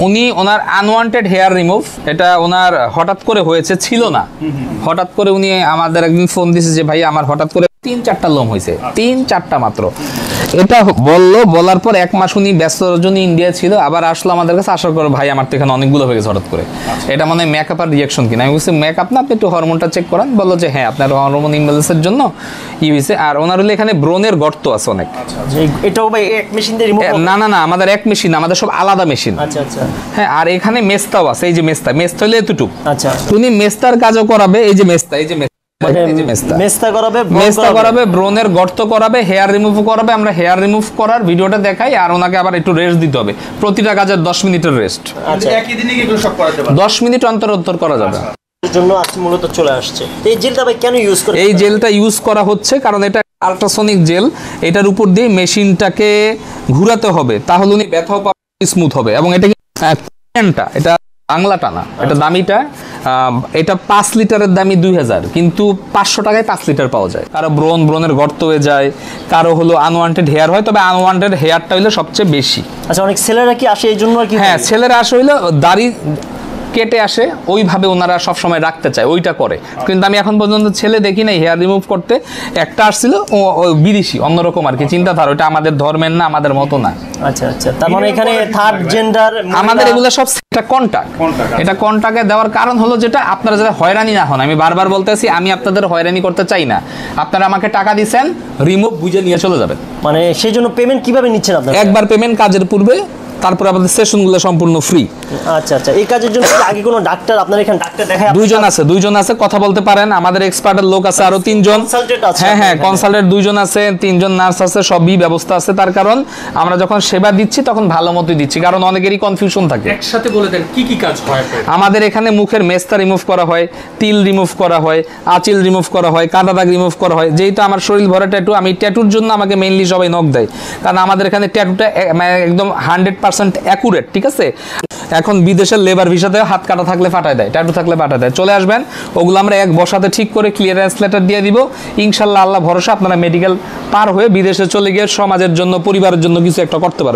উনি ওনার unwanted hair remove, এটা ওনার হঠাৎ করে হয়েছে, ছিল না, হঠাৎ করে উনি আমাদের একদিন ফোন দিয়েছে যে ভাই আমার হঠাৎ করে 3-4টা লোম হয়েছে, 3-4টা মাত্র। এটা বলার পর 1 মাস উনি ব্যস্ততার জন্য ইন্ডিয়া ছিল, আবার আসলো আমাদের কাছে, আসার পর ভাই আমার তো এখানে অনেকগুলো হয়ে গেছে হঠাৎ করে, এটা মানে মেকআপ আর রিয়াকশন কিনা। আমি বলছি মেকআপ না, আপনি একটু হরমোনটা চেক করান। বললো যে হ্যাঁ আপনার হরমোন ইমব্যালেন্সের জন্য হয়েছে। আর ওনার হলে এখানে ব্রণের গর্ত আছে অনেক। এটাও ভাই এক মেশিন দিয়ে রিমুভ? না আমাদের এক মেশিন, আমাদের সব আলাদা মেশিন। আচ্ছা আচ্ছা। হ্যাঁ, আর এখানে মেস্তাও আছে, এই যে মেস্তা হলে এতটুকু। আচ্ছা, উনি মেস্তার কাজও করাবে, এই যে মেস্তা, মেস্তা করাবে, ব্রণের গর্ত করাবে, হেয়ার রিমুভ করাবে। আমরা হেয়ার রিমুভ করার ভিডিওটা দেখাই, আর ওনাকে আবার একটু রেস্ট দিতে হবে, প্রতিটা কাজের 10 মিনিটের রেস্ট। আচ্ছা, একই দিনে কি এগুলো সব করাতে পারবে? 10 মিনিট অন্তর করা যাবে। এর জন্য আজকে মূলত চলে আসছে। এই জেলটা ভাই কেন ইউজ করে? এই জেলটা ইউজ করা হচ্ছে কারণ এটা আল্ট্রাসনিক জেল, এটার উপর দিয়ে মেশিনটাকে ঘুরাতে হবে, তাহলে উনি ব্যথাও পাবে, স্মুথ হবে। এবং এটা এটা বাংলাটা না, এটা দামিটা, এটা 5 লিটারের দামি 2000, কিন্তু 500 টাকায় 5 লিটার পাওয়া যায়। কারো ব্রণের গর্ত হয়ে যায়, কারো হলো আনওয়ান্টেড হেয়ার হয়, তবে আনওয়ান্টেড হেয়ারটা হইলে সবচেয়ে বেশি। আচ্ছা, অনেক ছেলেরা কি আসে এই জন্য? আর কি হ্যাঁ, ছেলেরা আসে হইলে দাড়ি কেটে আসে, ওইভাবে ওনারা সবসময় রাখতে চায়, ওইটা করে। কিন্তু আমি এখন পর্যন্ত ছেলে দেখি নাই হেয়ার রিমুভ করতে। একটা আসছিল ও বিদেশি, অন্যরকম আর কি চিন্তাধারা, ওইটা আমাদের ধর্মের না, আমাদের মতো না। আচ্ছা আচ্ছা, তার মানে এখানে থার্ড জেন্ডার আমাদের এগুলো সব একটা কন্টাক্ট। এটা কন্টাক্টে দেওয়ার কারণ হলো যেটা আপনারা যাতে হয়রানি না হন। আমি বারবার বলতেছি আমি আপনাদের হয়রানি করতে চাই না। আপনারা আমাকে টাকা দিচ্ছেন, রিমুভ বুঝে নিয়ে চলে যাবেন। মানে সেই জন্য পেমেন্ট কিভাবে নিচ্ছেন আপনারা? একবার পেমেন্ট কাজের পূর্বে, তারপরে আমাদের সেশনগুলো সম্পূর্ণ ফ্রি। আচ্ছা আচ্ছা, এই কাজের জন্য আগে কোনো ডাক্তার আপনার এখানে ডাক্তার দেখায়? দুইজন আছে, কথা বলতে পারেন। আমাদের এক্সপার্টের লোক আছে আরো 3 জন। হ্যাঁ, কনসালটেন্ট 2 জন আছে, 3 জন নার্স আছে, সবই ব্যবস্থা আছে। তার কারণ আমরা যখন সেবা দিচ্ছি তখন ভালো মতোই দিচ্ছি, কারণ অনেকেরই কনফিউশন থাকে। একসাথে বলে দেন কি কি কাজ হয়? আমাদের এখানে মুখের মেস্তা রিমুভ করা হয়, তিল রিমুভ করা হয়, আঁচিল রিমুভ করা হয়, কাঁটা দাগ রিমুভ করা হয়। যেহেতু আমার শরীর ভরা ট্যাটু, আমি ট্যাটুর জন্য আমাকে মেইনলি সবাই নক দেয়, কারণ আমাদের এখানে ট্যাটুটা একদম 100% অ্যাকুরেট, ঠিক আছে? এখন বিদেশের লেবার ভিসাতে হাত কাটা থাকলে ফাটায় দেয়, ট্যাটু থাকলে ফাটায় দেয়। চলে আসবেন, ওগুলো আমরা এক বসাতে ঠিক করে ক্লিয়ারেন্স লেটার দিয়ে দিব। ইনশাল্লাহ, আল্লাহ ভরসা, আপনারা মেডিকেল পার হয়ে বিদেশে চলে গিয়ে সমাজের জন্য, পরিবারের জন্য কিছু একটা করতে পারবেন।